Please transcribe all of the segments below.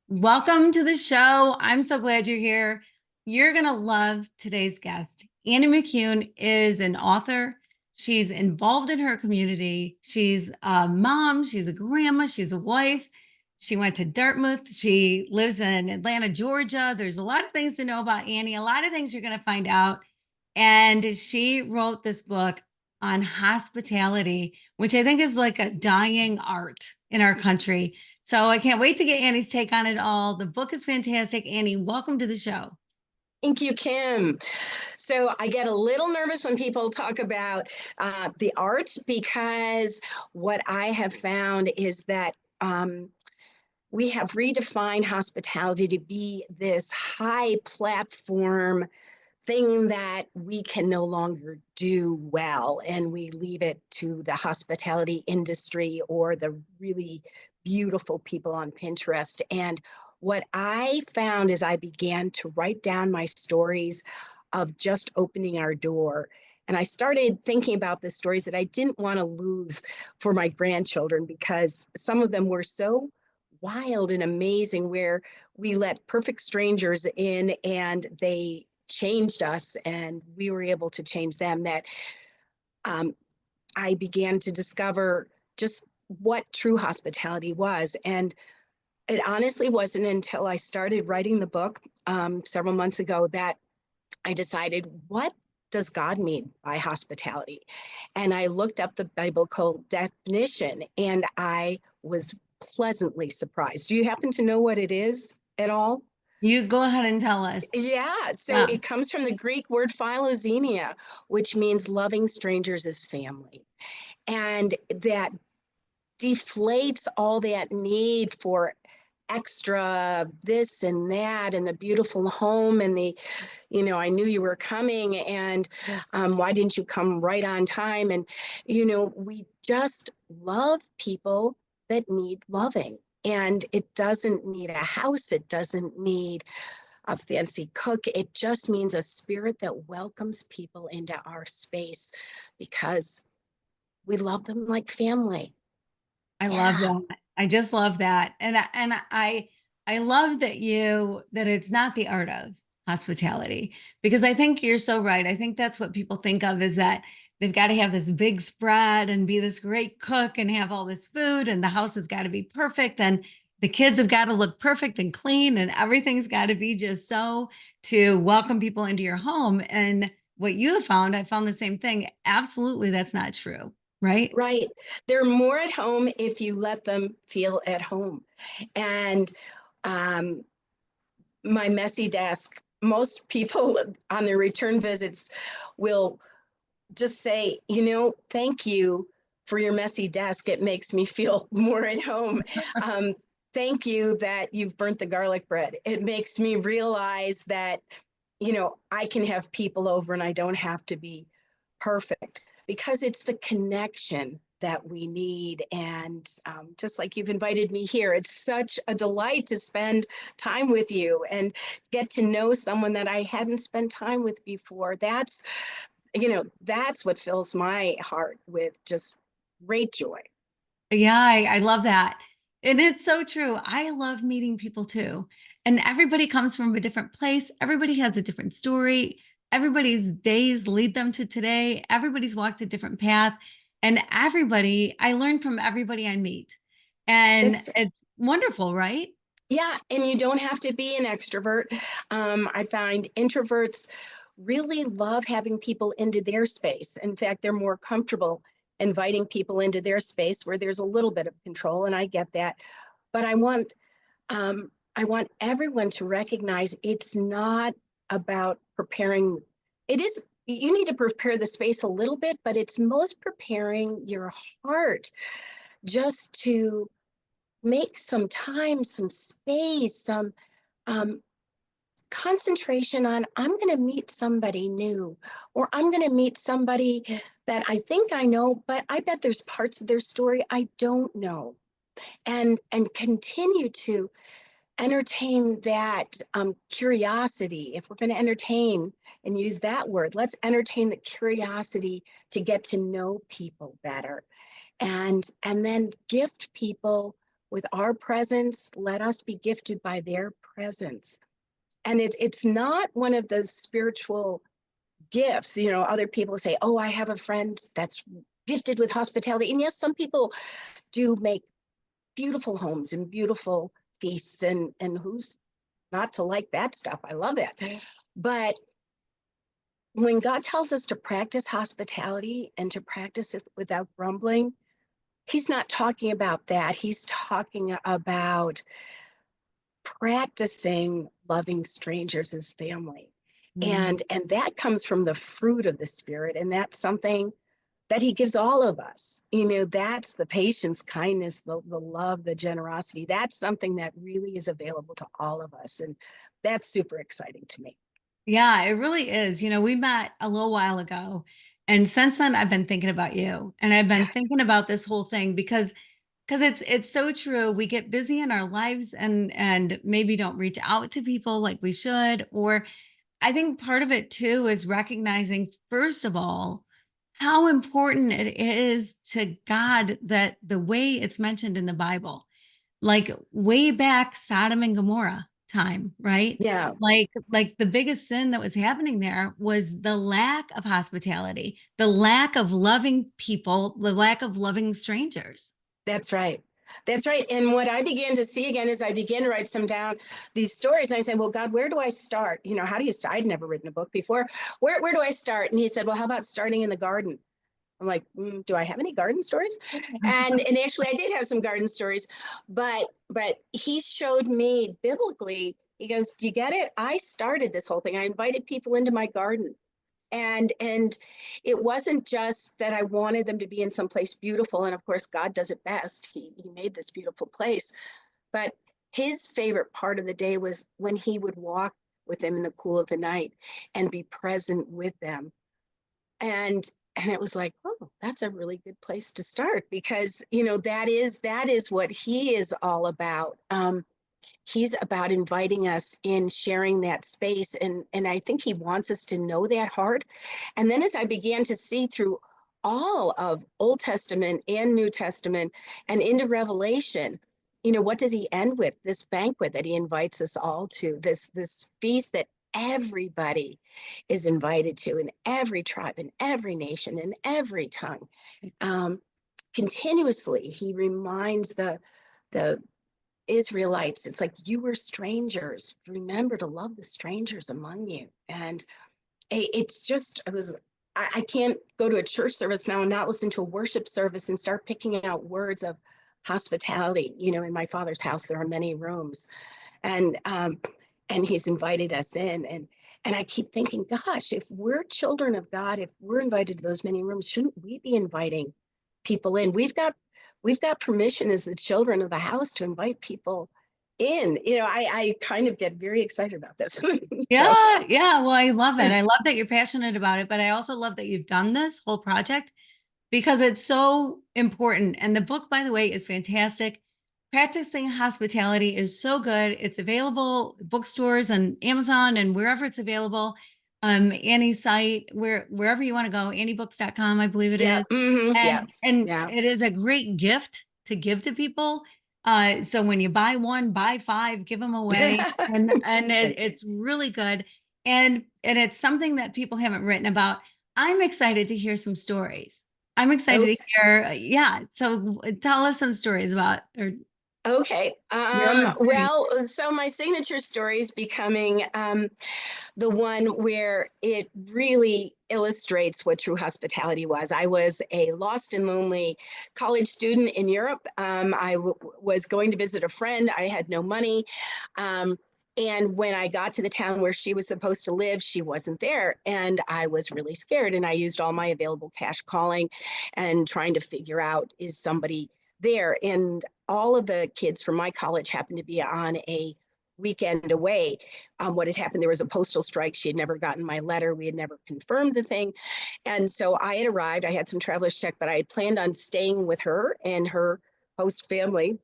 Welcome to the show. I'm so glad you're here. You're going to love today's guest. Annie McCune is an author. She's involved in her community. She's a mom. She's a grandma. She's a wife. She went to Dartmouth. She lives in Atlanta, Georgia. There's a lot of things to know about Annie, a lot of things you're going to find out. And she wrote this book on hospitality, which I think is like a dying art in our country. So I can't wait to get Annie's take on it all. The book is fantastic. Annie, welcome to the show. Thank you, Kim. So I get a little nervous when people talk about the art because what I have found is that we have redefined hospitality to be this high platform thing that we can no longer do well, and we leave it to the hospitality industry or the really beautiful people on Pinterest. And what I found is I began to write down my stories of just opening our door. And I started thinking about the stories that I didn't want to lose for my grandchildren because some of them were so wild and amazing, where we let perfect strangers in and they changed us and we were able to change them, that um, I began to discover just what true hospitality was. And it honestly wasn't until I started writing the book several months ago that I decided, what does God mean by hospitality? And I looked up the biblical definition and I was pleasantly surprised. Do you happen to know what it is at all? You go ahead and tell us. Yeah, so Yeah. it comes from the Greek word philoxenia, which means loving strangers as family. And that deflates all that need for extra this and that and the beautiful home and I knew you were coming, and why didn't you come right on time? And, we just love people that need loving. And it doesn't need a house. It doesn't need a fancy cook. It just means a spirit that welcomes people into our space because we love them like family. I love Yeah. that. I just love that. And I love that it's not the art of hospitality, because I think you're so right. I think that's what people think of, is that they've got to have this big spread and be this great cook and have all this food, and the house has got to be perfect, and the kids have got to look perfect and clean, and everything's got to be just so to welcome people into your home. And what you have found, I found the same thing. Absolutely, that's not true, right? Right. They're more at home if you let them feel at home. And um, my messy desk, most people on their return visits will just say, thank you for your messy desk. It makes me feel more at home. Um, Thank you that you've burnt the garlic bread. It makes me realize that, I can have people over and I don't have to be perfect, because it's the connection that we need. And just like you've invited me here, it's such a delight to spend time with you and get to know someone that I hadn't spent time with before. That's what fills my heart with just great joy. Yeah, I love that. And it's so true. I love meeting people too. And everybody comes from a different place. Everybody has a different story. Everybody's days lead them to today. Everybody's walked a different path. And I learn from everybody I meet. And It's it's wonderful, right? Yeah, and you don't have to be an extrovert. I find introverts really love having people into their space. In fact, they're more comfortable inviting people into their space where there's a little bit of control, and I get that. But I want everyone to recognize it's not about preparing. It is, you need to prepare the space a little bit, but it's most preparing your heart just to make some time, some space, some um, concentration on, I'm going to meet somebody new, or I'm going to meet somebody that I think I know, but I bet there's parts of their story I don't know. And continue to entertain that curiosity. If we're going to entertain and use that word, let's entertain the curiosity to get to know people better, and then gift people with our presence, let us be gifted by their presence. And it's not one of the spiritual gifts. Other people say, oh, I have a friend that's gifted with hospitality. And yes, some people do make beautiful homes and beautiful feasts, and who's not to like that stuff? I love it. But when God tells us to practice hospitality and to practice it without grumbling, he's not talking about that. He's talking about practicing loving strangers as family. Mm. And that comes from the fruit of the spirit. And that's something that he gives all of us. That's the patience, kindness, the love, the generosity. That's something that really is available to all of us. And that's super exciting to me. Yeah, it really is. We met a little while ago, and since then I've been thinking about you, and I've been thinking about this whole thing because it's so true. We get busy in our lives and maybe don't reach out to people like we should. Or I think part of it too is recognizing, first of all, how important it is to God that the way it's mentioned in the Bible, like way back Sodom and Gomorrah time, right? Yeah, Like the biggest sin that was happening there was the lack of hospitality, the lack of loving people, the lack of loving strangers. that's right. That's right. And what I began to see again is I began to write some down these stories. And I said, well, God, where do I start? How do you start? I'd never written a book before. Where do I start? And he said, well, how about starting in the garden? I'm like, do I have any garden stories? And actually I did have some garden stories, but he showed me biblically, he goes, do you get it? I started this whole thing. I invited people into my garden. And it wasn't just that I wanted them to be in some place beautiful. And of course, God does it best. He made this beautiful place. But his favorite part of the day was when he would walk with them in the cool of the night and be present with them. And it was like, oh, that's a really good place to start, because that is what he is all about. He's about inviting us in, sharing that space, and I think he wants us to know that heart. And then as I began to see through all of Old Testament and New Testament and into Revelation, what does he end with? This banquet that he invites us all to, this feast that everybody is invited to, in every tribe, in every nation, in every tongue. um, Continuously he reminds the Israelites, it's like, you were strangers, remember to love the strangers among you. And it's just, I can't go to a church service now and not listen to a worship service and start picking out words of hospitality. In my Father's house there are many rooms, and he's invited us in. And I keep thinking, gosh, if we're children of God, if we're invited to those many rooms, shouldn't we be inviting people in? We've got permission as the children of the house to invite people in. I kind of get very excited about this. So Yeah, yeah. Well, I love it. I love that you're passionate about it, but I also love that you've done this whole project because it's so important. And the book, by the way, is fantastic. Practicing Hospitality is so good. It's available bookstores and Amazon and wherever it's available. Annie's site, wherever you want to go, anniebooks.com, I believe it yeah, is. yeah, And yeah. it is a great gift to give to people. So when you buy one, buy five, give them away. And Thank you. it's really good. And it's something that people haven't written about. I'm excited to hear some stories. I'm excited to Okay. hear, yeah. So tell us some stories about or Okay. your own experience. Well, so my signature story is becoming the one where it really illustrates what true hospitality was. I was a lost and lonely college student in Europe. Was going to visit a friend. I had no money. Um, and when I got to the town where she was supposed to live, she wasn't there. And I was really scared. And I used all my available cash calling and trying to figure out, is somebody there? And all of the kids from my college happened to be on a weekend away. What had happened, there was a postal strike. She had never gotten my letter. We had never confirmed the thing. And so I had arrived. I had some traveler's check, but I had planned on staying with her and her host family.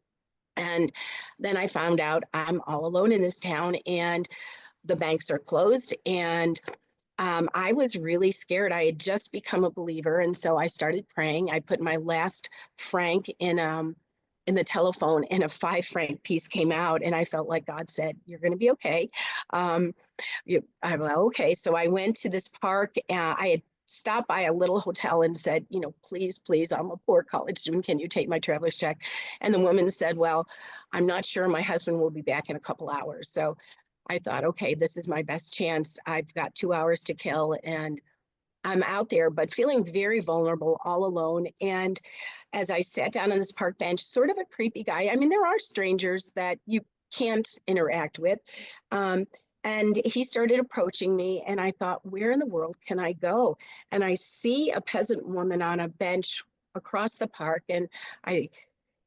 And then I found out I'm all alone in this town and the banks are closed. And I was really scared. I had just become a believer. And so I started praying. I put my last franc in in the telephone, and a 5 franc piece came out, and I felt like God said, "You're going to be okay." Um, I'm like, okay. So I went to this park. I had stopped by a little hotel and said, please, please, I'm a poor college student. Can you take my traveler's check? And the woman said, well, I'm not sure. My husband will be back in a couple hours. So I thought, okay, this is my best chance. I've got 2 hours to kill, and I'm out there, but feeling very vulnerable, all alone. And as I sat down on this park bench, sort of a creepy guy. I mean, there are strangers that you can't interact with. Um, and he started approaching me, and I thought, where in the world can I go? And I see a peasant woman on a bench across the park, and I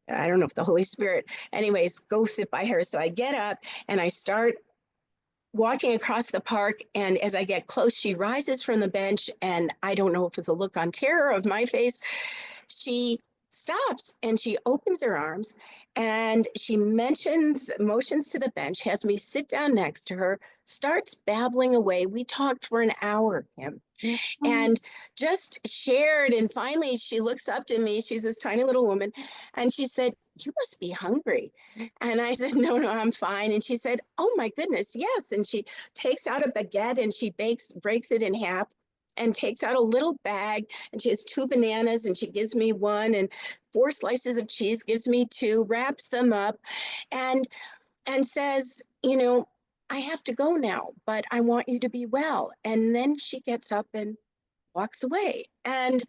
don't know if the Holy Spirit, anyways, go sit by her. So I get up and I start walking across the park. And as I get close, she rises from the bench. And I don't know if it's a look on terror of my face. She stops and she opens her arms, and she motions to the bench, has me sit down next to her, starts babbling away. We talked for an hour, Kim, and just shared. And finally, she looks up to me. She's this tiny little woman. And she said, "You must be hungry." And I said, "No, no, I'm fine." And she said, "Oh my goodness, yes." And she takes out a baguette and she breaks it in half and takes out a little bag. And she has 2 bananas and she gives me one, and 4 slices of cheese, gives me two, wraps them up, and says, "I have to go now, but I want you to be well." And then she gets up and walks away. And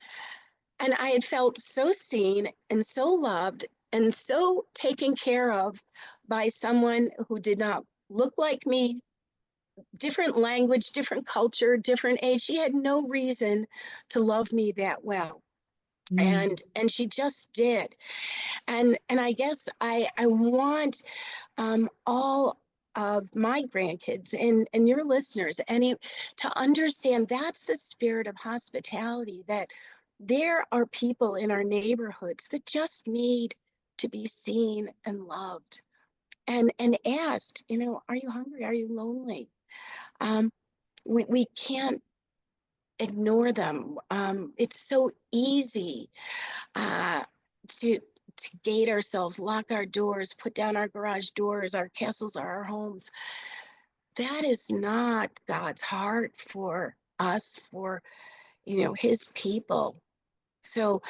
I had felt so seen and so loved and so taken care of by someone who did not look like me, different language, different culture, different age. She had no reason to love me that well. Mm. And she just did. And I guess I want all of my grandkids and your listeners to understand that's the spirit of hospitality, that there are people in our neighborhoods that just need to be seen and loved and asked, are you hungry? Are you lonely? Um, we can't ignore them. It's so easy uh, to gate ourselves, lock our doors, put down our garage doors. Our castles are our homes. That is not God's heart for us, for His people. So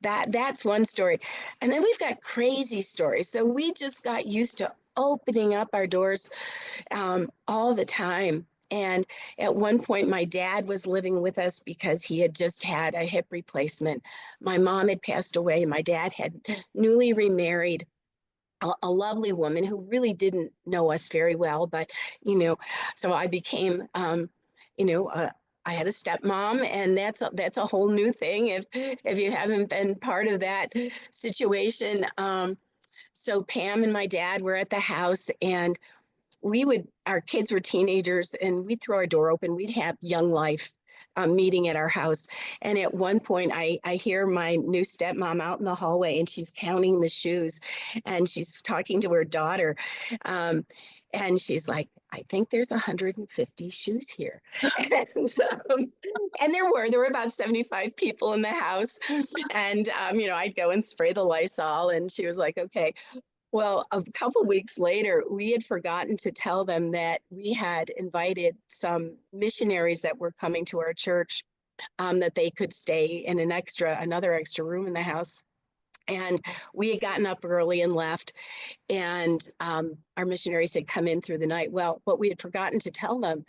that's one story, and then we've got crazy stories. So we just got used to opening up our doors all the time. And at one point, my dad was living with us because he had just had a hip replacement. My mom had passed away. My dad had newly remarried a lovely woman who really didn't know us very well. But, so I became, you know, uh, I had a stepmom, and that's a whole new thing if you haven't been part of that situation. So Pam and my dad were at the house, and our kids were teenagers, and we'd throw our door open. We'd have Young Life meeting at our house. And at one point, I hear my new stepmom out in the hallway, and she's counting the shoes, and she's talking to her daughter. Um, and she's like, "I think there's 150 shoes here." And, and there were about 75 people in the house. And, I'd go and spray the Lysol, and she was like, "Okay." Well, a couple of weeks later, we had forgotten to tell them that we had invited some missionaries that were coming to our church, that they could stay in another extra room in the house. And we had gotten up early and left, and our missionaries had come in through the night. Well, what we had forgotten to tell them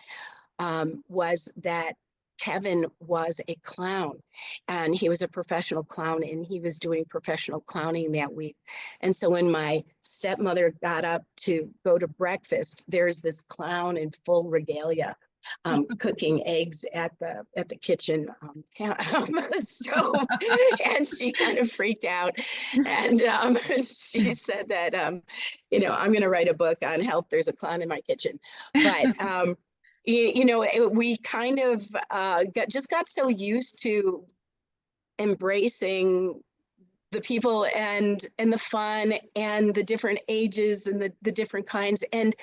was that Kevin was a clown, and he was a professional clown, and he was doing professional clowning that week. And so when my stepmother got up to go to breakfast, there's this clown in full regalia, cooking eggs at the kitchen stove. And she kind of freaked out, and she said that I'm going to write a book on help. There's a clown in my kitchen, but we kind of got so used to embracing the people and the fun and the different ages and the different kinds. And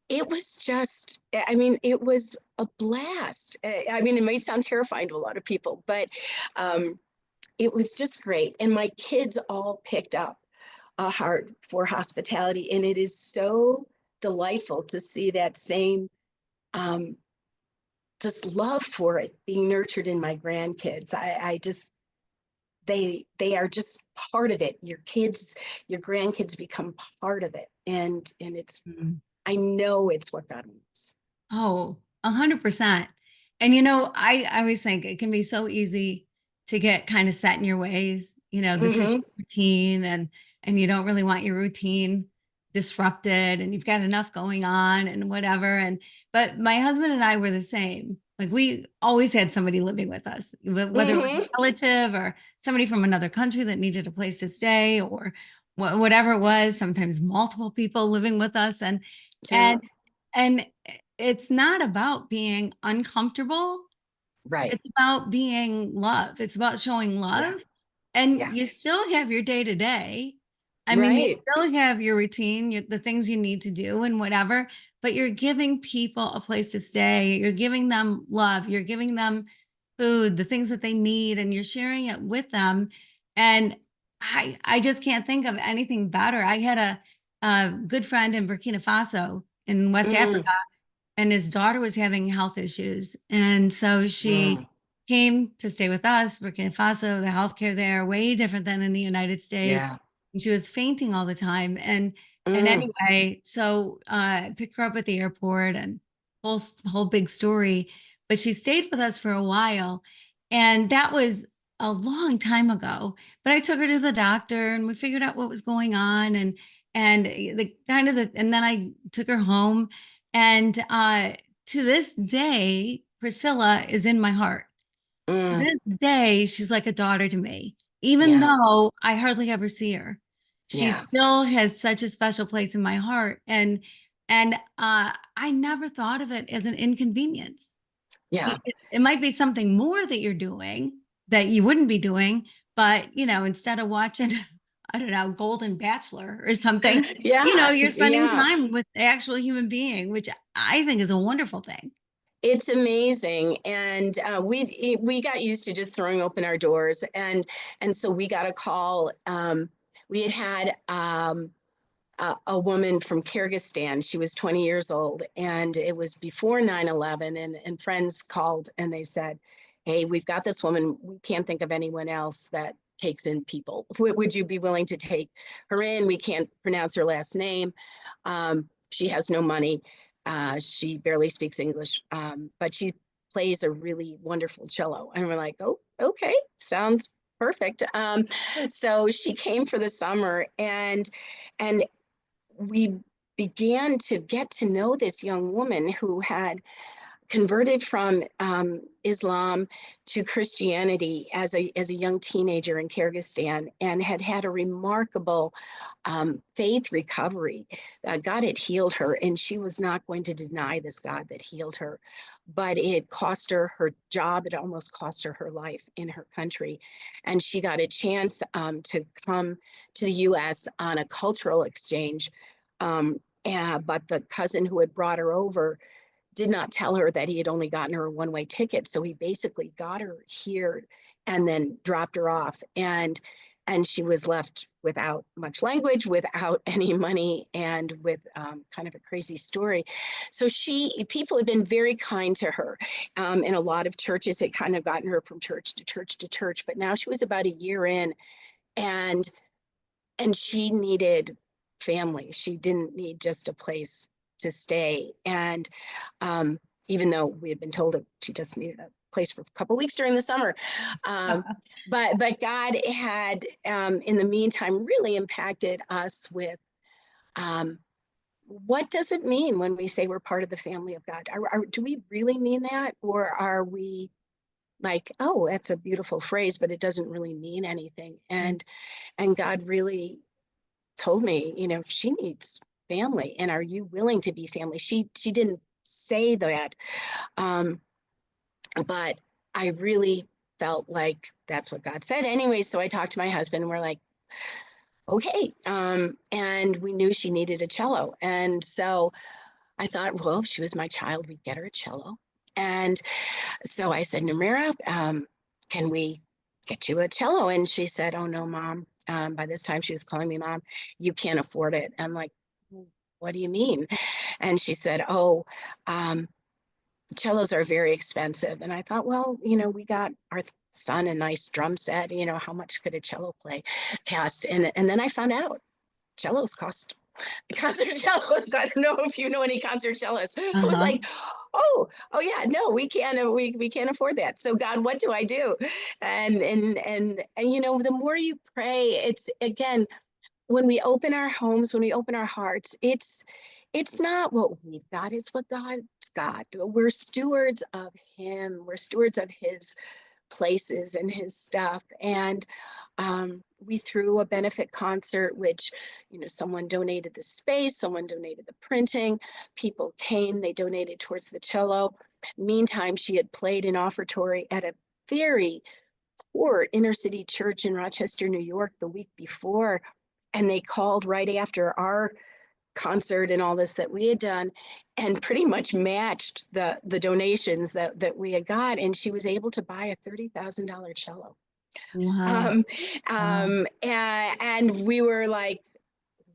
it was just, it was a blast. I mean, it may sound terrifying to a lot of people, but it was just great. And my kids all picked up a heart for hospitality. And it is so delightful to see that same um, just love for it being nurtured in my grandkids. I just they are just part of it. Your kids, your grandkids become part of it. And it's Mm. I know it's what God wants. Oh, 100%. And I always think it can be so easy to get kind of set in your ways. This is Mm-hmm. your routine, and you don't really want your routine disrupted, and you've got enough going on and whatever. But my husband and I were the same. Like, we always had somebody living with us, whether it was Mm-hmm. a relative or somebody from another country that needed a place to stay, or whatever it was, sometimes multiple people living with us. Yeah. And it's not about being uncomfortable. Right. It's about being love. It's about showing Yeah. love. And Yeah. you still have your day to day. I mean, you Right. still have your routine, the things you need to do and whatever, but you're giving people a place to stay. You're giving them love. You're giving them food, the things that they need, and you're sharing it with them. And I just can't think of anything better. I had a good friend in Burkina Faso in West Mm, Africa, and his daughter was having health issues. And so she mm, came to stay with us. Burkina Faso, the healthcare there, way different than in the United States. yeah. And she was fainting all the time. And Mm, anyway, so I picked her up at the airport, and whole big story. But she stayed with us for a while. And that was a long time ago. But I took her to the doctor, and we figured out what was going on. And then I took her home, and to this day, Priscilla is in my heart. To mm, this day, she's like a daughter to me, even yeah. though I hardly ever see her. She Yeah. still has such a special place in my heart, and I never thought of it as an inconvenience. Yeah. It might be something more that you're doing that you wouldn't be doing, but instead of watching, I don't know, Golden Bachelor or something, Yeah. you're spending Yeah. time with the actual human being, which I think is a wonderful thing. It's amazing, and we got used to just throwing open our doors, and so we got a call. We had a woman from Kyrgyzstan. She was 20 years old, and it was before 9/11. And friends called and they said, "Hey, we've got this woman. We can't think of anyone else that takes in people. Would you be willing to take her in? We can't pronounce her last name. She has no money. She barely speaks English, but she plays a really wonderful cello." And we're like, "Oh, okay, sounds perfect." So she came for the summer, and we began to get to know this young woman who had converted from Islam to Christianity as a young teenager in Kyrgyzstan, and had had a remarkable faith recovery. God had healed her, and she was not going to deny this God that healed her. But it cost her her job. It almost cost her her life in her country. And she got a chance to come to the US on a cultural exchange. But the cousin who had brought her over did not tell her that he had only gotten her a one-way ticket. So he basically got her here and then dropped her off. And she was left without much language, without any money, and with kind of a crazy story. So people have been very kind to her. In a lot of churches, it kind of gotten her from church to church to church. But now she was about a year in, and she needed family. She didn't need just a place to stay. And um, even though we had been told that she just needed a place for a couple of weeks during the summer, um, but God had, in the meantime, really impacted us with um, what does it mean when we say we're part of the family of God? Do we really mean that, or are we like, oh, that's a beautiful phrase, but it doesn't really mean anything? And God really told me, she needs family, and are you willing to be family? She didn't say that, um, but I really felt like that's what God said anyway. So I talked to my husband, and we're like, okay, and we knew she needed a cello, and so I thought, well, if she was my child, we'd get her a cello. And so I said, Namira, can we get you a cello. And she said, oh no, mom. By this time she was calling me mom, you can't afford it. I'm like, what do you mean? And she said, oh, um, cellos are very expensive. And I thought, well, we got our son a nice drum set. How much could a cello play cost? And then I found out cellos cost concert cellos. I don't know if you know any concert cellists. I was Uh-huh. like, oh yeah, no, we can't we can't afford that. So God, what do I do? And the more you pray, it's again, when we open our homes, when we open our hearts, it's not what we've got, it's what God's got. We're stewards of him. We're stewards of his places and his stuff. And we threw a benefit concert, which, someone donated the space, someone donated the printing, people came, they donated towards the cello. Meantime, she had played an offertory at a very poor inner city church in Rochester, New York the week before. And they called right after our concert and all this that we had done and pretty much matched the donations that we had got. And she was able to buy a $30,000 cello. Wow. Um, Wow. and we were like,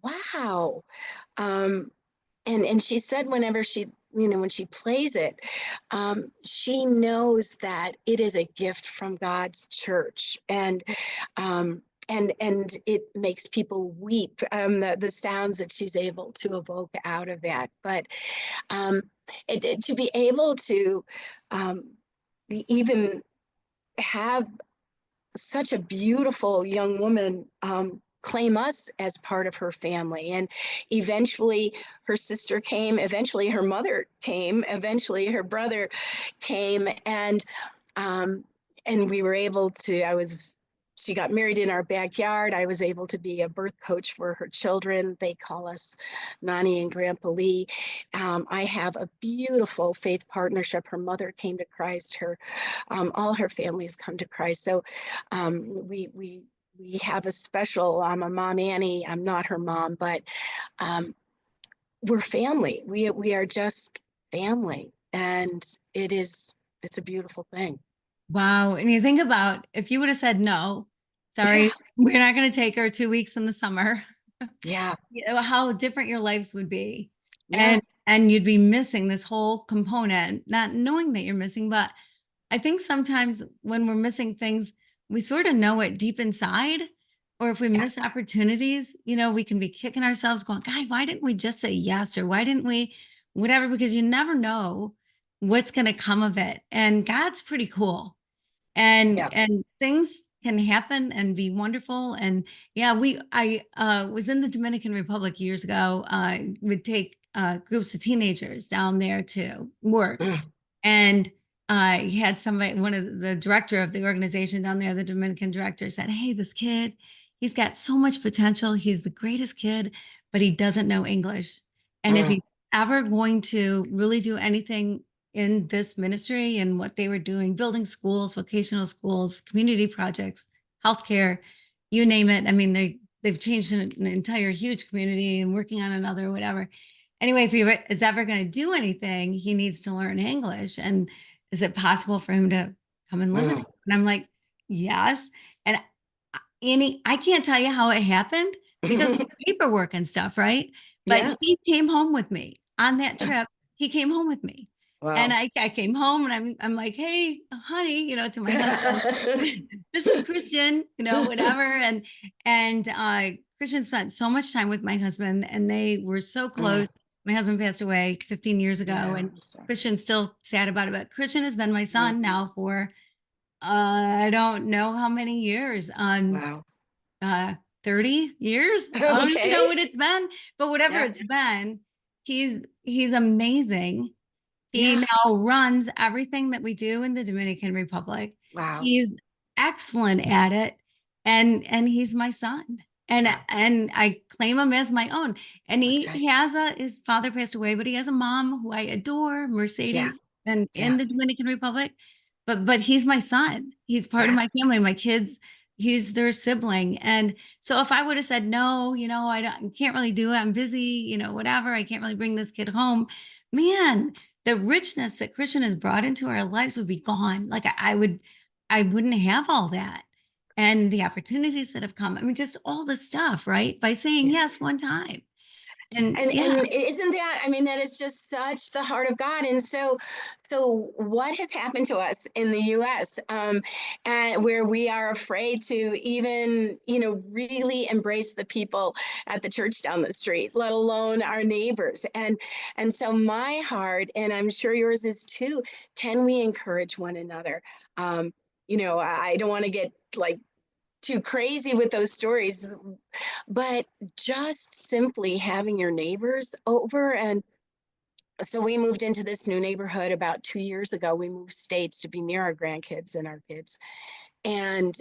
wow. Um, and she said whenever she, when she plays it, she knows that it is a gift from God's church. Um, and it makes people weep, the sounds that she's able to evoke out of that. But um, to be able to um, even have such a beautiful young woman claim us as part of her family. And eventually her sister came, eventually her mother came, eventually her brother came, um, and we were able to, she got married in our backyard. I was able to be a birth coach for her children. They call us Nani and Grandpa Lee. I have a beautiful faith partnership. Her mother came to Christ. All her families come to Christ. So we have a special. I'm a mom Annie. I'm not her mom, but um, we're family. We are just family, and it's a beautiful thing. Wow. And you think about if you would have said no, Yeah, sorry, we're not going to take her 2 weeks in the summer, yeah, how different your lives would be. yeah, And you'd be missing this whole component, not knowing that you're missing. But I think sometimes when we're missing things, we sort of know it deep inside. Or if we yeah, miss opportunities, we can be kicking ourselves going, God, why didn't we just say yes? Or why didn't we, whatever? Because you never know what's going to come of it. And God's pretty cool. And yeah. things can happen and be wonderful. And yeah, I was in the Dominican Republic years ago. Would take groups of teenagers down there to work, Mm, and he had somebody, one of the director of the organization down there, the Dominican director, said, hey, this kid, he's got so much potential. He's the greatest kid, but he doesn't know English. And if mm, he's ever going to really do anything in this ministry and what they were doing, building schools, vocational schools, community projects, healthcare, you name it. I mean, they've changed an entire huge community and working on another, whatever. Anyway, if he is ever going to do anything, he needs to learn English. And is it possible for him to come and live with mm. you? And I'm like, yes. And Annie, I can't tell you how it happened because of paperwork and stuff, right? But Yeah. he came home with me on that trip. He came home with me. And Wow. I came home and I'm like, hey, honey, to my husband, this is Christian, whatever. And Christian spent so much time with my husband and they were so Mm, close. My husband passed away 15 years ago, yeah, and I'm sorry. Christian's still sad about it. But Christian has been my Mm, son now for I don't know how many years. wow. 30 years. I don't even know Okay. what it's been, but whatever Yeah. it's been, he's amazing. He Yeah. now runs everything that we do in the Dominican Republic. Wow. He's excellent at it, and he's my son. And Wow. and I claim him as my own. And That's right. he has his father passed away, but he has a mom who I adore, Yeah. Mercedes, and Yeah. in the Dominican Republic. But he's my son. He's part of Yeah. my family. My kids, he's their sibling. And so if I would have said no, I can't really do it. I'm busy, whatever. I can't really bring this kid home. Man, the richness that Christian has brought into our lives would be gone. Like I wouldn't have all that. and the opportunities that have come. I mean, just all the stuff, right? By saying Yeah. yes one time. And And yeah. isn't that, I mean, that is just such the heart of God. And so what has happened to us in the US, and where we are afraid to even, really embrace the people at the church down the street, let alone our neighbors. And so my heart, and I'm sure yours is too, can we encourage one another? I don't want to get like too crazy with those stories, but just simply having your neighbors over. And so we moved into this new neighborhood about 2 years ago. We moved states to be near our grandkids and our kids. And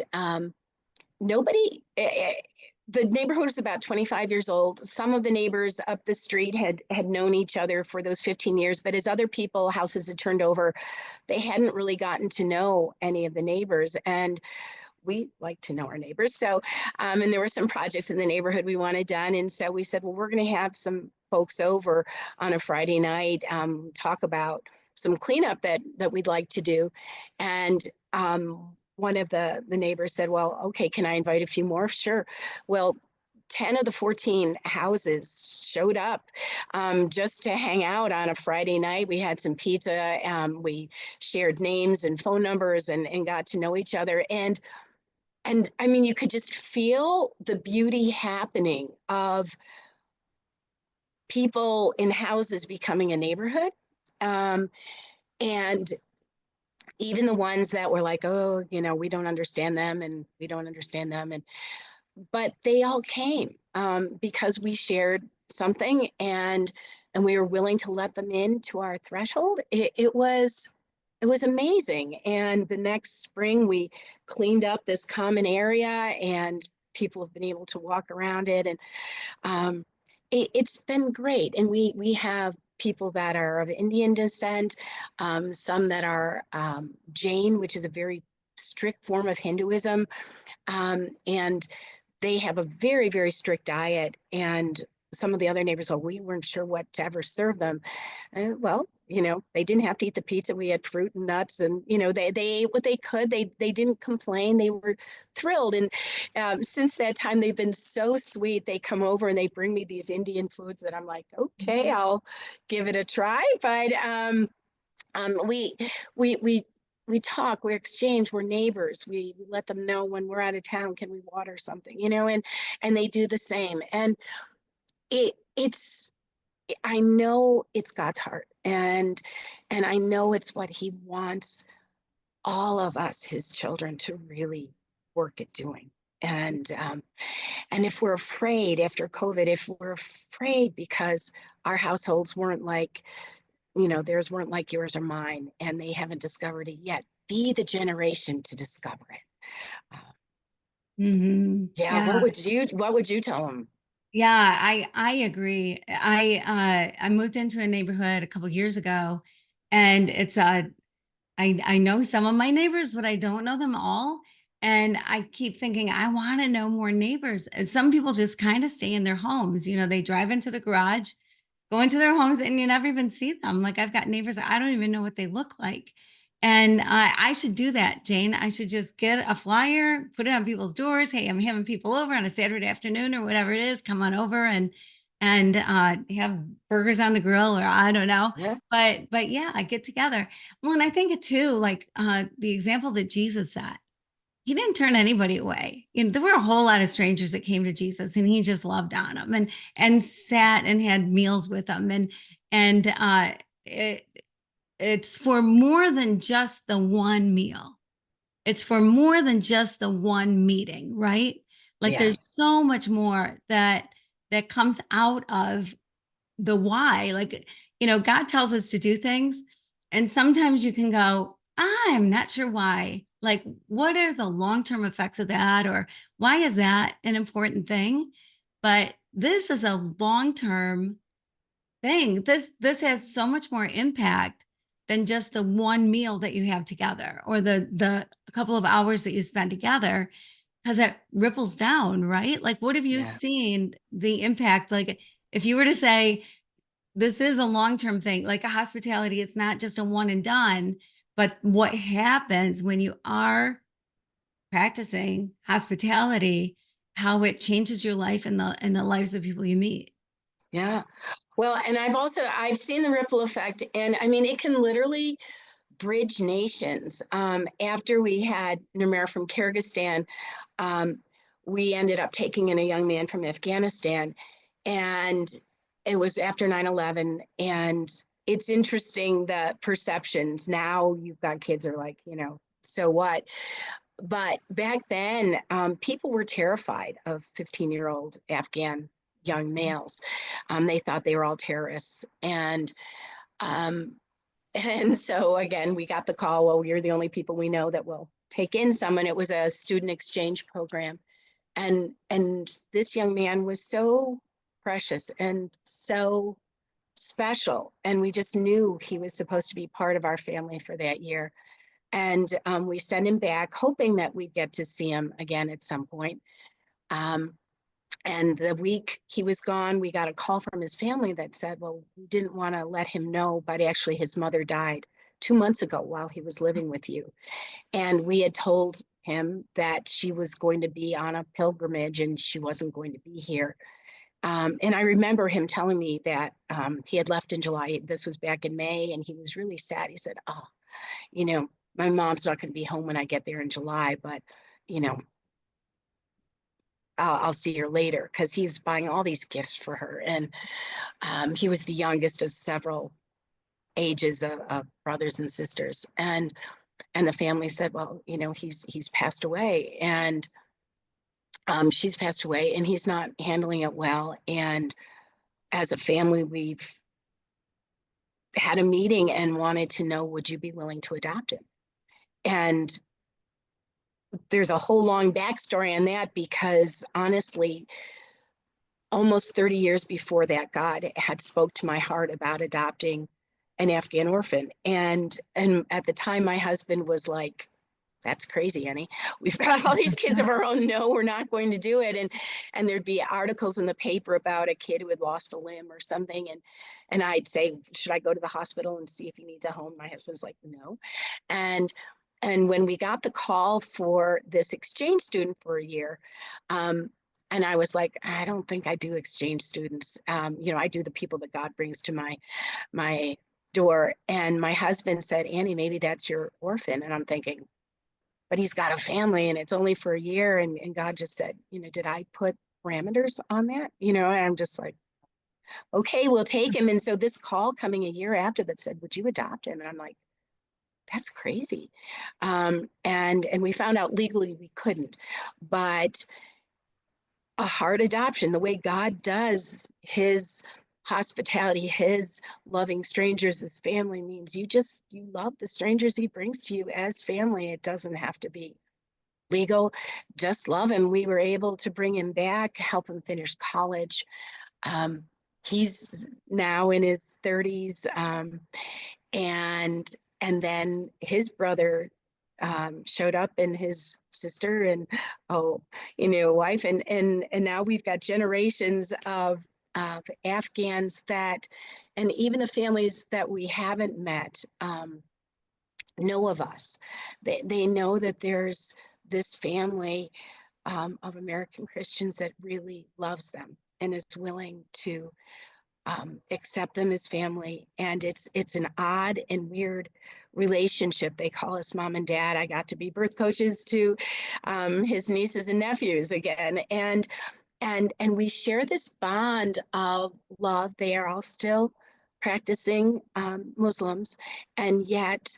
nobody, the neighborhood was about 25 years old. Some of the neighbors up the street had known each other for those 15 years, but as other people, houses had turned over, they hadn't really gotten to know any of the neighbors. And we like to know our neighbors. So, and there were some projects in the neighborhood we wanted done. And so we said, well, we're going to have some folks over on a Friday night, talk about some cleanup that we'd like to do. And one of the neighbors said, well, okay, can I invite a few more? Sure. Well, 10 of the 14 houses showed up, just to hang out on a Friday night. We had some pizza. We shared names and phone numbers and got to know each other. And I mean, you could just feel the beauty happening of people in houses becoming a neighborhood. Um, and even the ones that were like, oh, we don't understand them and we don't understand them. But they all came, because we shared something, and we were willing to let them into our threshold. It was amazing. And the next spring we cleaned up this common area, and people have been able to walk around it. And it's been great. And we have people that are of Indian descent, some that are Jain, which is a very strict form of Hinduism, and they have a very, very strict diet. And some of the other neighbors, we weren't sure what to ever serve them. Well, they didn't have to eat the pizza. We had fruit and nuts, and they ate what they could. They didn't complain. They were thrilled. And since that time, they've been so sweet. They come over and they bring me these Indian foods that I'm like, okay, I'll give it a try. But we we we we talk, we exchange, we're neighbors. We let them know when we're out of town, can we water something, and they do the same. And it's I know it's God's heart, and I know it's what He wants all of us, His children, to really work at doing. And if we're afraid after COVID, if we're afraid because our households weren't like, theirs weren't like yours or mine, and they haven't discovered it yet, be the generation to discover it. Uh, yeah, Yeah. what would you tell them? Yeah, I agree. I moved into a neighborhood a couple years ago, and it's I know some of my neighbors, but I don't know them all. And I keep thinking I want to know more neighbors. And some people just kind of stay in their homes. They drive into the garage, go into their homes, and you never even see them. Like I've got neighbors, I don't even know what they look like. And I should do that, Jane. I should just get a flyer, put it on people's doors. Hey, I'm having people over on a Saturday afternoon or whatever it is. Come on over and have burgers on the grill, or I don't know. Yeah, But yeah, I get together. Well, and I think it too, like the example that Jesus set. He didn't turn anybody away. There were a whole lot of strangers that came to Jesus, and he just loved on them and sat and had meals with them. And it, it's for more than just the one meal. It's for more than just the one meeting, right? Like yeah, there's so much more that comes out of the why. Like, God tells us to do things, and sometimes you can go, I'm not sure why. Like, what are the long-term effects of that? Or why is that an important thing? But this is a long-term thing. This has so much more impact than just the one meal that you have together or the couple of hours that you spend together, because it ripples down, right? Like, what have you yeah. seen the impact? Like, if you were to say this is a long-term thing, like a hospitality, it's not just a one and done, but what happens when you are practicing hospitality, how it changes your life and the lives of people you meet. Yeah. Well, and I've seen the ripple effect, and I mean, it can literally bridge nations. After we had Numair from Kyrgyzstan, um, we ended up taking in a young man from Afghanistan, and it was after 9/11. And it's interesting the perceptions. Now you've got kids are like, so what? But back then, people were terrified of 15-year-old Afghan young males. They thought they were all terrorists. Um, and so again, we got the call, well, you're the only people we know that will take in someone. It was a student exchange program. And this young man was so precious and so special. And we just knew he was supposed to be part of our family for that year. And we sent him back, hoping that we'd get to see him again at some point. Um, and the week he was gone, we got a call from his family that said, well, we didn't want to let him know, but actually his mother died 2 months ago while he was living with you. And we had told him that she was going to be on a pilgrimage and she wasn't going to be here. And I remember him telling me that he had left in July. This was back in May, and he was really sad. He said, oh, you know, my mom's not going to be home when I get there in July, but, you know, I'll see her later, because he was buying all these gifts for her. And he was the youngest of several ages of brothers and sisters. And the family said, well, he's passed away, and she's passed away, and he's not handling it well. And as a family, we've had a meeting and wanted to know, would you be willing to adopt him? And there's a whole long backstory on that, because honestly, almost 30 years before that, God had spoke to my heart about adopting an Afghan orphan. And at the time, my husband was like, that's crazy, Annie. We've got all these kids of our own. No, we're not going to do it. And there'd be articles in the paper about a kid who had lost a limb or something. And I'd say, should I go to the hospital and see if he needs a home? My husband's like, no. And and when we got the call for this exchange student for a year, and I was like, I don't think I do exchange students. I do the people that God brings to my door. And my husband said, Annie, maybe that's your orphan. And I'm thinking, but he's got a family and it's only for a year. And God just said, did I put parameters on that? And I'm just like, okay, we'll take him. And so this call coming a year after that said, would you adopt him? And I'm like, that's crazy. And we found out legally we couldn't, but a hard adoption, the way God does his hospitality, his loving strangers as family, means you love the strangers he brings to you as family. It doesn't have to be legal, just love him. We were able to bring him back, help him finish college. Um, he's now in his 30s, and then his brother showed up, and his sister, and wife, and now we've got generations of Afghans that, and even the families that we haven't met, know of us. They know that there's this family of American Christians that really loves them and is willing to accept them as family. And it's an odd and weird relationship. They call us mom and dad. I got to be birth coaches to his nieces and nephews again, and we share this bond of love. They are all still practicing Muslims, and yet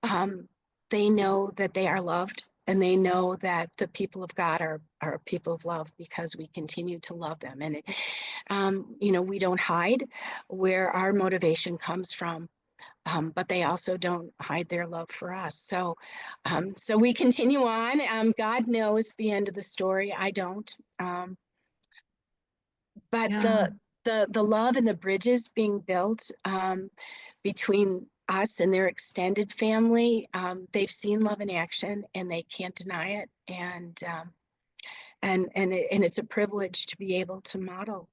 um, they know that they are loved, and they know that the people of God are people of love, because we continue to love them. And we don't hide where our motivation comes from, but they also don't hide their love for us. So we continue on. God knows the end of the story. I don't. But Yeah. the love and the bridges being built between us and their extended family, they've seen love in action, and they can't deny it. And it's a privilege to be able to model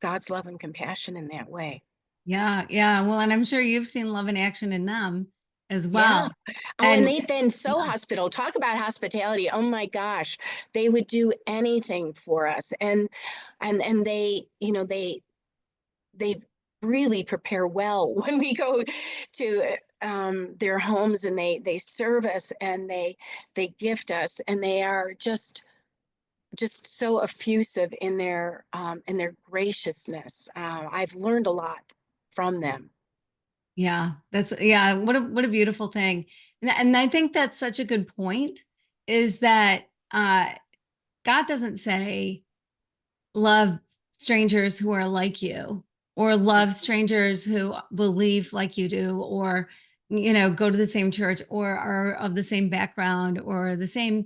God's love and compassion in that way. Yeah. Yeah. Well, and I'm sure you've seen love in action in them as Yeah. well. Oh, and And they've been so hospitable. Talk about hospitality. Oh my gosh. They would do anything for us. And they, they really prepare well when we go to their homes, and they serve us, and they gift us, and they are just so effusive in their graciousness. I've learned a lot from them. yeah, yeah, what a beautiful thing. And I think that's such a good point is that God doesn't say love strangers who are like you or love strangers who believe like you do or go to the same church or are of the same background or the same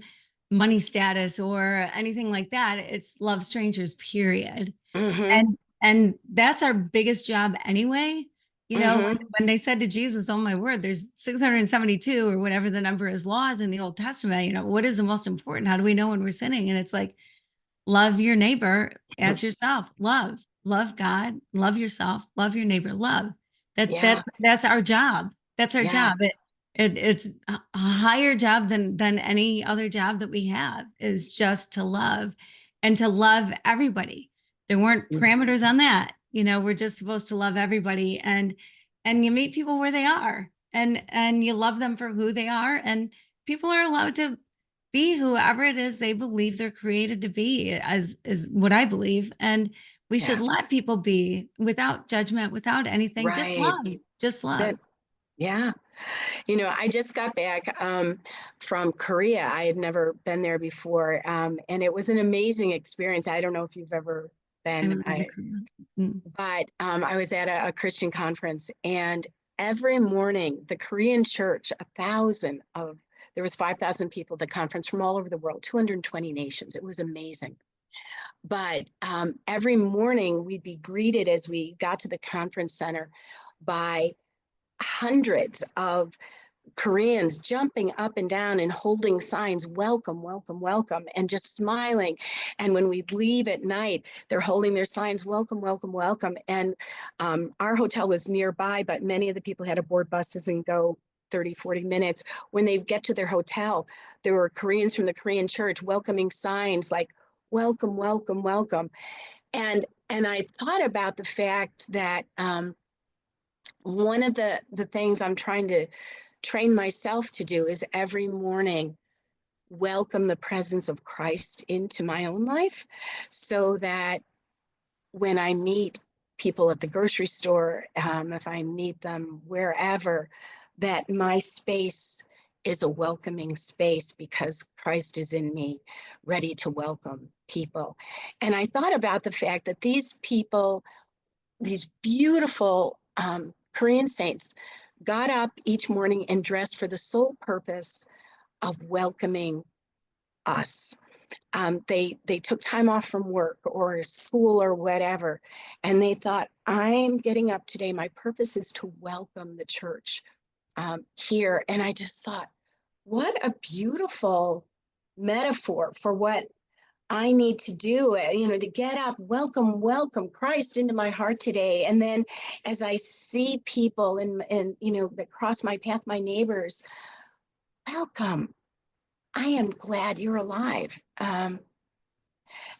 money status or anything like that. It's love strangers, period. Mm-hmm. And that's our biggest job anyway. Mm-hmm. When they said to Jesus, "Oh my word, there's 672 or whatever the number is laws in the Old Testament, what is the most important? How do we know when we're sinning?" And it's like, love your neighbor as yourself. Love God, love yourself, love your neighbor, love. That Yeah. that's our job. That's our Yeah. job. It's a higher job than any other job that we have is just to love and to love everybody. There weren't parameters on that. We're just supposed to love everybody and you meet people where they are and you love them for who they are and people are allowed to be whoever it is they believe they're created to be, as is what I believe. And we should Yeah. let people be without judgment, without anything. Just Right. love. Just love. That, yeah. I just got back from Korea. I had never been there before, and it was an amazing experience. I don't know if you've ever I been, haven't been to Korea. Mm. but I was at a Christian conference, and every morning, the Korean church, there was 5,000 people at the conference from all over the world, 220 nations. It was amazing. But every morning, we'd be greeted as we got to the conference center by hundreds of Koreans jumping up and down and holding signs, welcome, welcome, welcome, and just smiling. And when we leave at night, they're holding their signs, welcome, welcome, welcome. And our hotel was nearby, but many of the people had to board buses and go 30, 40 minutes. When they get to their hotel, there were Koreans from the Korean church welcoming signs like, welcome, welcome, welcome. And I thought about the fact that one of the things I'm trying to train myself to do is every morning welcome the presence of Christ into my own life so that when I meet people at the grocery store, if I meet them wherever, that my space is a welcoming space because Christ is in me, ready to welcome people. And I thought about the fact that these people, these beautiful Korean saints, got up each morning and dressed for the sole purpose of welcoming us. They took time off from work or school or whatever, and they thought, I'm getting up today. My purpose is to welcome the church here. And I just thought, what a beautiful metaphor for what I need to do, to get up, welcome, welcome Christ into my heart today. And then as I see people that cross my path, my neighbors, welcome. I am glad you're alive. And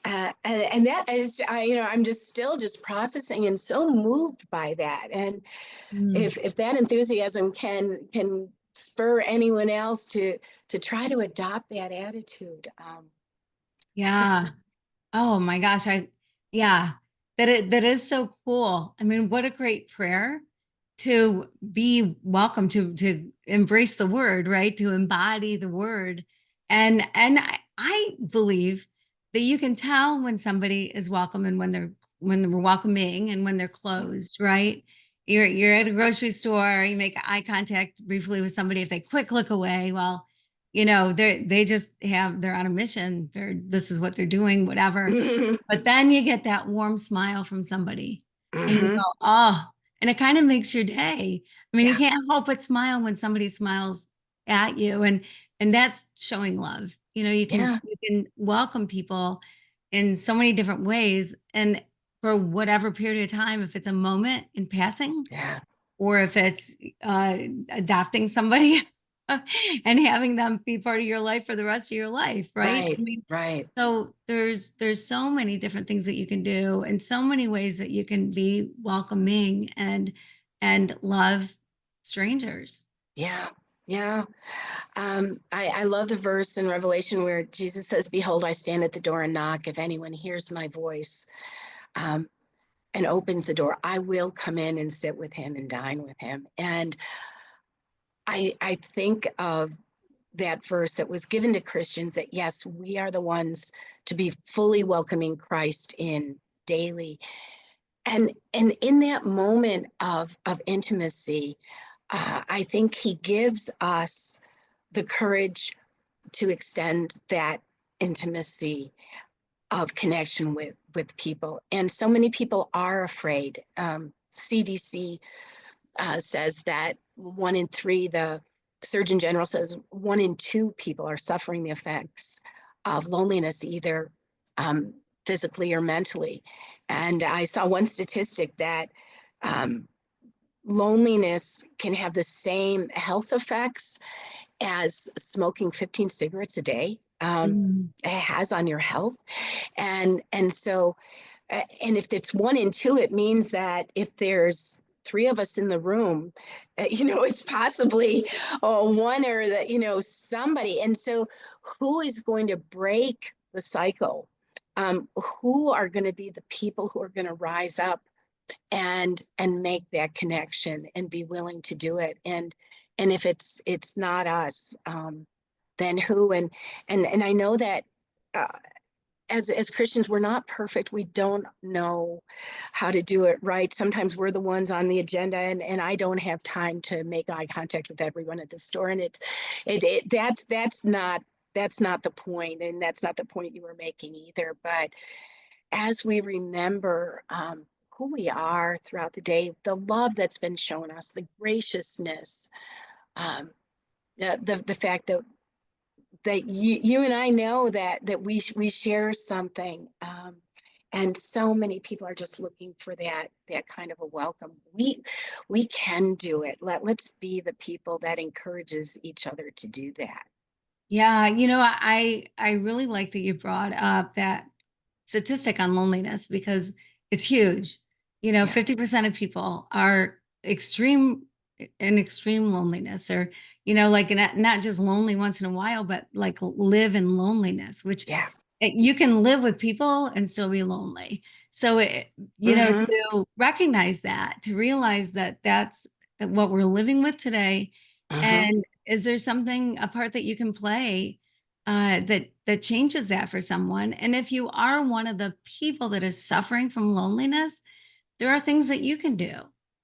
that is, I'm just still just processing and so moved by that. And Mm. if that enthusiasm can spur anyone else to try to adopt that attitude, that's a Yeah. Oh my gosh. Yeah, that is so cool. I mean, what a great prayer to be welcome to embrace the word, right? To embody the word. And I believe that you can tell when somebody is welcome and when they're welcoming and when they're closed, right? You're at a grocery store, you make eye contact briefly with somebody. If they quick look away, well, they're on a mission. This is what they're doing, whatever. Mhm. But then you get that warm smile from somebody and you Mhm. go, oh, and it kind of makes your day. I mean, you Yeah, can't help but smile when somebody smiles at you. And that's showing love. yeah, You can welcome people in so many different ways. And for whatever period of time, if it's a moment in passing, yeah. or if it's adopting somebody and having them be part of your life for the rest of your life, right? I Right, mean, right. so there's so many different things that you can do and so many ways that you can be welcoming and love strangers. Yeah, yeah. I love the verse in Revelation where Jesus says, "Behold, I stand at the door and knock. If anyone hears my voice um, and opens the door, I will come in and sit with him and dine with him." And I think of that verse that was given to Christians that yes, we are the ones to be fully welcoming Christ in daily. And in that moment of intimacy, I think he gives us the courage to extend that intimacy of connection with people. And so many people are afraid. CDC says that 1 in 3, the Surgeon General says 1 in 2 people are suffering the effects of loneliness, either um, physically or mentally. And I saw one statistic that um, loneliness can have the same health effects as smoking 15 cigarettes a day Mm. has on your health. And so and if it's 1 in 2, it means that if there's 3 of us in the room, it's possibly one or somebody. And so, who is going to break the cycle? Who are going to be the people who are going to rise up and make that connection and be willing to do it? And if it's not us, then who? And I know that. Uh, as Christians, we're not perfect. We don't know how to do it right. Sometimes we're the ones on the agenda, and I don't have time to make eye contact with everyone at the store. And that's not the point, and that's not the point you were making either. But as we remember who we are throughout the day, the love that's been shown us, the graciousness, um, the fact that you and I know that we share something, and so many people are just looking for that kind of a welcome. We can do it. Let's be the people that encourages each other to do that. Yeah, I really like that you brought up that statistic on loneliness because it's huge. Yeah, 50% of people are in extreme loneliness or, like not just lonely once in a while, but like live in loneliness, which yeah. you can live with people and still be lonely. So, Mm-hmm. to recognize that, to realize that that's what we're living with today. Mm-hmm. And is there something, a part that you can play that changes that for someone? And if you are one of the people that is suffering from loneliness, there are things that you can do, Yeah,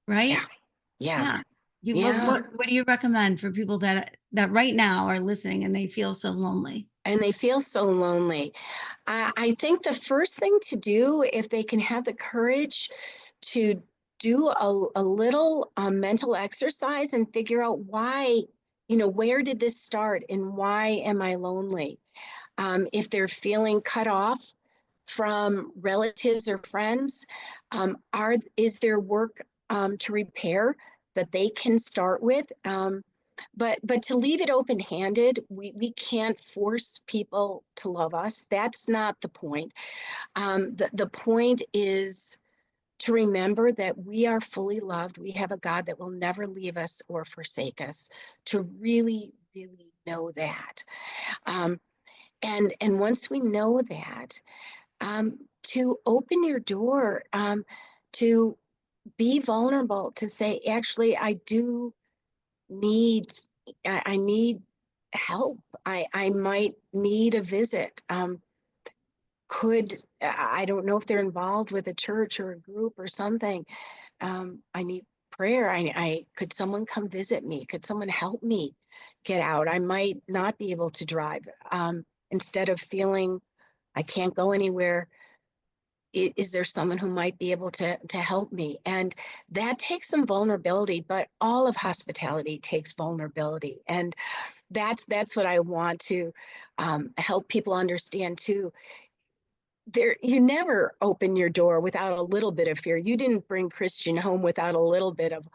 right? yeah, Yeah. yeah. What do you recommend for people that right now are listening and they feel so lonely? And they feel so lonely. I think the first thing to do, if they can have the courage to do a little mental exercise and figure out why, where did this start and why am I lonely? If they're feeling cut off from relatives or friends, is there work to repair that they can start with? But to leave it open-handed, we can't force people to love us. That's not the point. The point is to remember that we are fully loved. We have a God that will never leave us or forsake us. To really, really know that, um, and once we know that, to open your door, to be vulnerable, to say, actually, I do need I need help. I might need a visit. Could I don't know if they're involved with a church or a group or something. I need prayer. I could someone come visit me? Could someone help me get out? I might not be able to drive. Instead of feeling I can't go anywhere, is there someone who might be able to help me? And that takes some vulnerability, but all of hospitality takes vulnerability. And that's what I want to help people understand too. There, you never open your door without a little bit of fear. You didn't bring Christian home without a little bit of,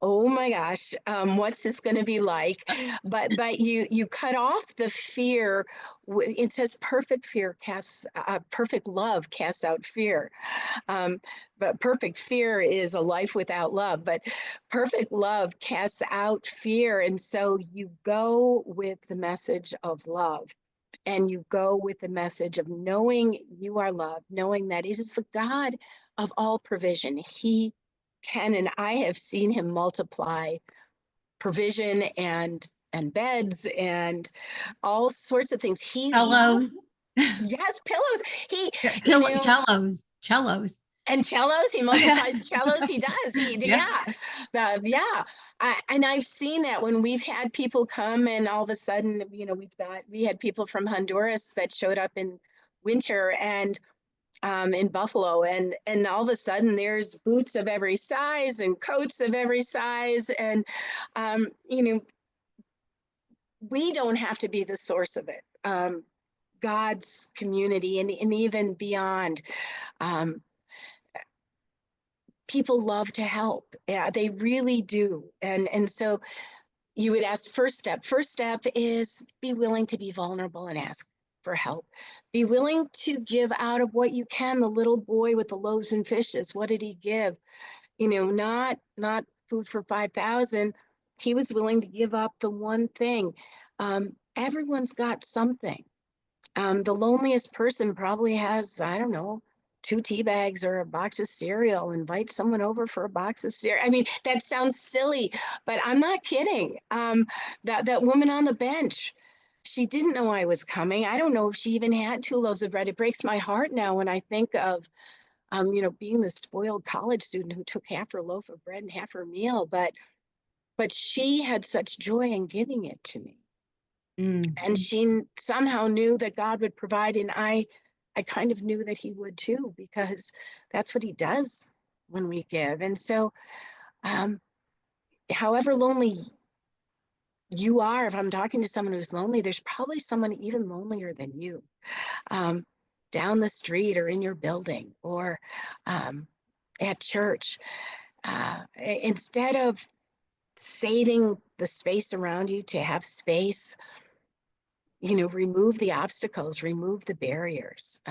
oh my gosh, what's this going to be like? But you cut off the fear. It says perfect fear casts, perfect love casts out fear. Um, but perfect fear is a life without love. But perfect love casts out fear, and so you go with the message of love. And you go with the message of knowing you are loved, knowing that it is the God of all provision. He can, and I have seen him multiply provision and beds and all sorts of things. He loves, Pillows. yes, pillows. He, you Cello, know, cellos, cellos. and cellos, he multiplies cellos. He does. Yeah. Yeah, yeah. And I've seen that when we've had people come, and all of a sudden, we had people from Honduras that showed up in winter, and in Buffalo, and all of a sudden there's boots of every size and coats of every size, and um, you know we don't have to be the source of it. God's community, and even beyond. Um, People love to help. Yeah, they really do. And so you would ask first step. First step is be willing to be vulnerable and ask for help. Be willing to give out of what you can. The little boy with the loaves and fishes, what did he give? Not food for 5,000. He was willing to give up the one thing. Everyone's got something. The loneliest person probably has, I don't know, two tea bags or a box of cereal. Invite someone over for a box of cereal. I mean, that sounds silly, but I'm not kidding. That woman on the bench, she didn't know I was coming. I don't know if she even had two loaves of bread. It breaks my heart now when I think of, being the spoiled college student who took half her loaf of bread and half her meal. But she had such joy in giving it to me, and Mm. she somehow knew that God would provide, and I kind of knew that he would too, because that's what he does when we give. And so um, however lonely you are, if I'm talking to someone who's lonely, there's probably someone even lonelier than you, um, down the street or in your building or um, at church. Instead of saving the space around you to have space, remove the obstacles, remove the barriers,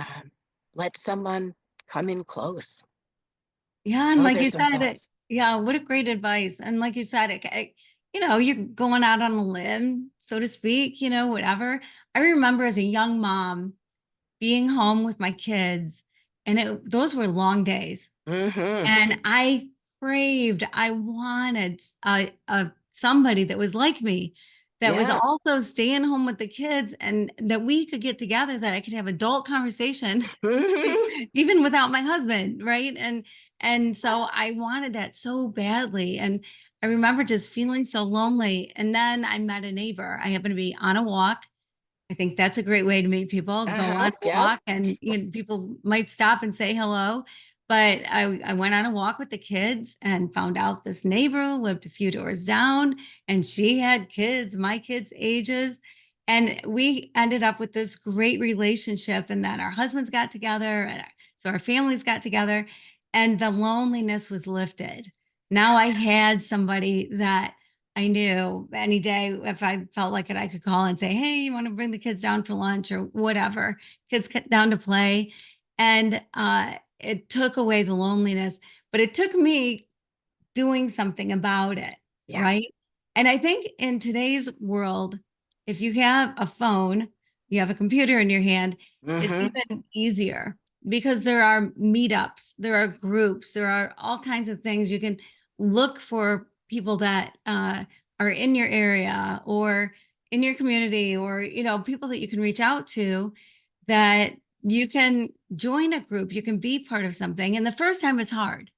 let someone come in close. Yeah, and Those like are you some said, thoughts. yeah, what a great advice. And like you said, you're going out on a limb, so to speak, whatever. I remember as a young mom being home with my kids, and those were long days. Mm-hmm. And I wanted somebody that was like me, that was Yeah. also staying home with the kids, and that we could get together, that I could have adult conversation, Mm-hmm. even without my husband, right? And so I wanted that so badly. And I remember just feeling so lonely. And then I met a neighbor. I happened to be on a walk. I think that's a great way to meet people. Go Uh-huh. on a Yep. walk, and people might stop and say hello. But I went on a walk with the kids and found out this neighbor who lived a few doors down, and she had kids, my kids' ages. And we ended up with this great relationship, and then our husbands got together, and so our families got together, and the loneliness was lifted. Now I had somebody that I knew any day, if I felt like it, I could call and say, "Hey, you want to bring the kids down for lunch or whatever?" Kids get down to play. And it took away the loneliness, but it took me doing something about it, Yeah. right? And I think in today's world, if you have a phone, you have a computer in your hand, it's Mm-hmm. even easier, because there are meetups, there are groups, there are all kinds of things. You can look for people that are in your area or in your community, or people that you can reach out to, that you can join a group, you can be part of something. And the first time is hard.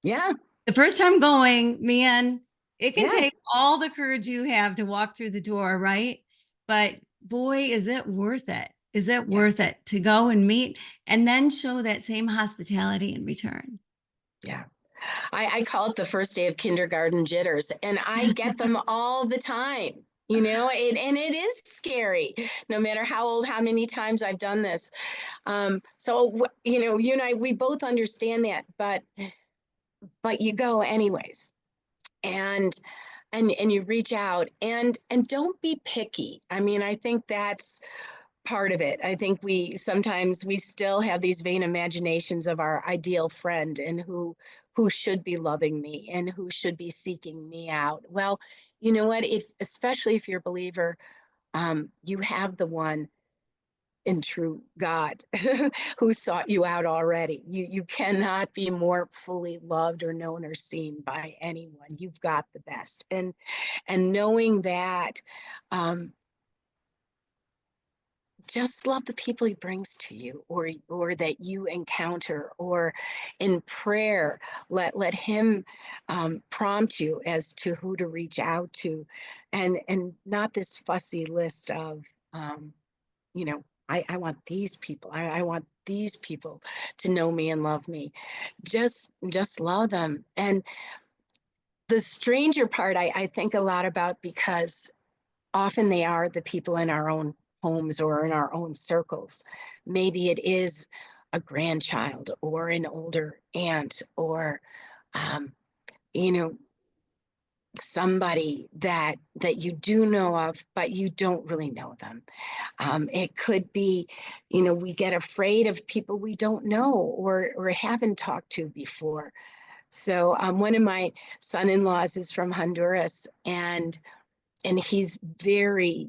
Yeah. The first time going, man, it can Yeah. take all the courage you have to walk through the door, right? But boy, is it worth it? Is it Yeah. worth it to go and meet and then show that same hospitality in return? Yeah. I call it the first day of kindergarten jitters, and I get them all the time. And it is scary, no matter how old, how many times I've done this. So, you and I, we both understand that, but you go anyways. and and you reach out, and don't be picky. I mean, I think that's part of it. I think we sometimes we still have these vain imaginations of our ideal friend and who should be loving me and who should be seeking me out. Well, you know what? If especially if you're a believer, you have the one in true God who sought you out already. You cannot be more fully loved or known or seen by anyone. You've got the best, and knowing that, um, just love the people he brings to you, or that you encounter, or in prayer let him prompt you as to who to reach out to, and not this fussy list of um, you know, I want these people. I want these people to know me and love me. Just love them. And the stranger part I think a lot about, because often they are the people in our own homes or in our own circles. Maybe it is a grandchild or an older aunt, or um, you know, somebody that you do know of, but you don't really know them. It could be, we get afraid of people we don't know or haven't talked to before. So one of my son-in-laws is from Honduras, and he's very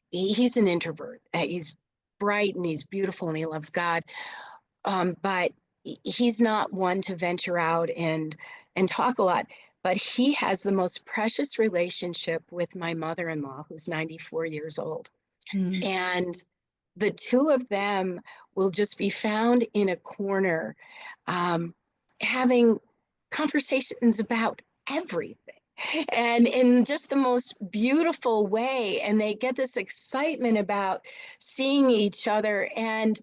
he's an introvert. He's bright and he's beautiful and he loves God, but he's not one to venture out and talk a lot. But he has the most precious relationship with my mother-in-law, who's 94 years old. Mm. And the two of them will just be found in a corner, um, having conversations about everything, and in just the most beautiful way. And they get this excitement about seeing each other. And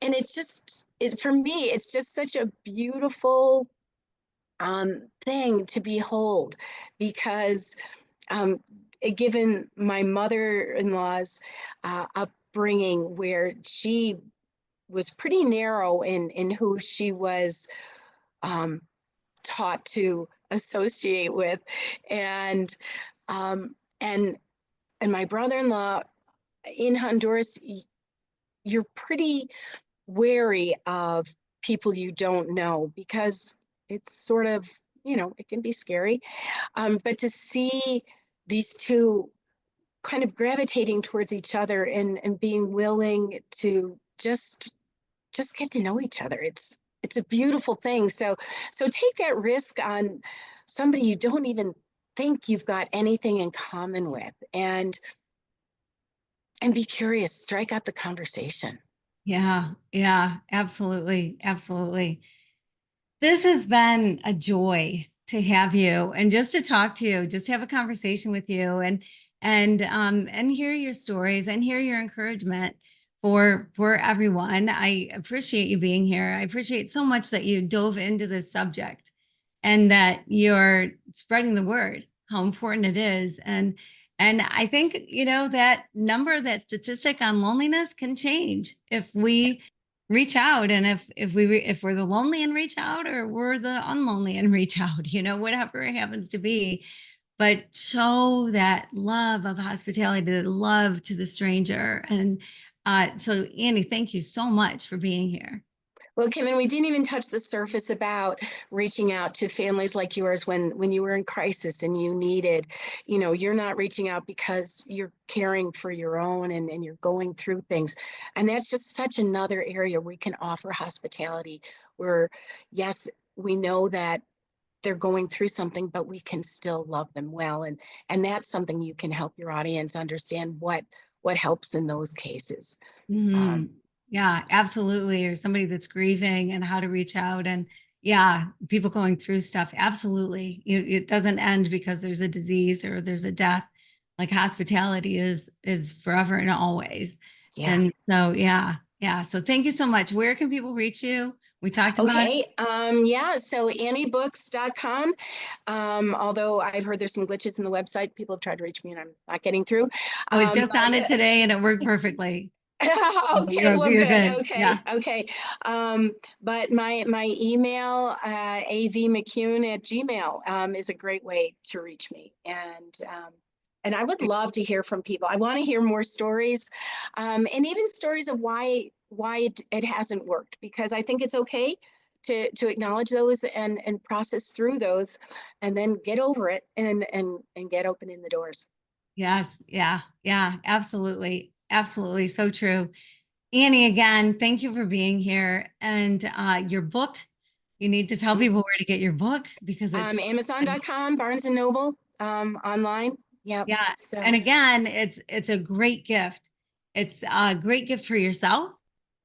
it's just, for me, it's just such a beautiful thing to behold, because um, given my mother-in-law's upbringing, where she was pretty narrow in who she was um, taught to associate with, and um, and and my brother-in-law in Honduras, you're pretty wary of people you don't know, because it's sort of, it can be scary. But to see these two kind of gravitating towards each other, and being willing to just get to know each other, it's a beautiful thing. So take that risk on somebody you don't even think you've got anything in common with, and be curious, strike out the conversation. Yeah, yeah, absolutely, absolutely. This has been a joy to have you and just to talk to you, just have a conversation with you and hear your stories and hear your encouragement for everyone. I appreciate you being here. I appreciate so much that you dove into this subject and that you're spreading the word, how important it is. And I think, that number, that statistic on loneliness can change if we reach out, and if we're the lonely and reach out, or we're the unlonely and reach out, whatever it happens to be, but show that love of hospitality, the love to the stranger. And so Annie, thank you so much for being here. Well, Kim, and we didn't even touch the surface about reaching out to families like yours when you were in crisis and you needed, you're not reaching out because you're caring for your own, and you're going through things. And that's just such another area we can offer hospitality, where, yes, we know that they're going through something, but we can still love them well. And that's something you can help your audience understand what helps in those cases. Hmm. Um, Yeah, absolutely. Or somebody that's grieving and how to reach out. And yeah, people going through stuff. Absolutely. It doesn't end because there's a disease or there's a death. Like hospitality is forever and always. yeah. And so yeah, yeah. So thank you so much. Where can people reach you? We talked about. Okay. Yeah. So anniebooks.com. Although I've heard there's some glitches in the website, people have tried to reach me and I'm not getting through. I was just on it But today and it worked perfectly. Okay, well, You're good. good. Okay, Yeah. okay. But my email, avmccune@gmail, is a great way to reach me. And I would love to hear from people. I want to hear more stories, and even stories of why it hasn't worked, because I think it's okay to acknowledge those and process through those, and then get over it and get opening the doors. Yes. Yeah. Yeah. Absolutely. Absolutely. So true. Annie, again, thank you for being here. And your book, you need to tell people where to get your book because Amazon.com, Barnes and Noble, online. Yep. yeah. And So again, it's a great gift. It's a great gift for yourself,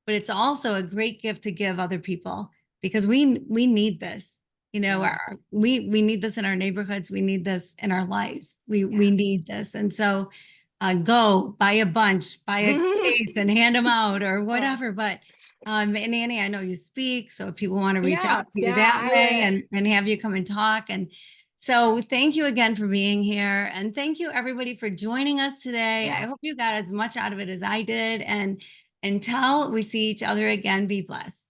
but it's also a great gift to give other people because we need this. You know, yeah, we need this in our neighborhoods. We need this in our lives. We need this. And so go buy a bunch, buy a yeah, case and hand them out or yeah, whatever. But and Annie, I know you speak, so if people want to reach out yeah, to you yeah. that I way would. and have you come and talk. And so thank you again for being here. And thank you everybody for joining us today. I Yeah. hope you got as much out of it as I did. And until we see each other again, be blessed.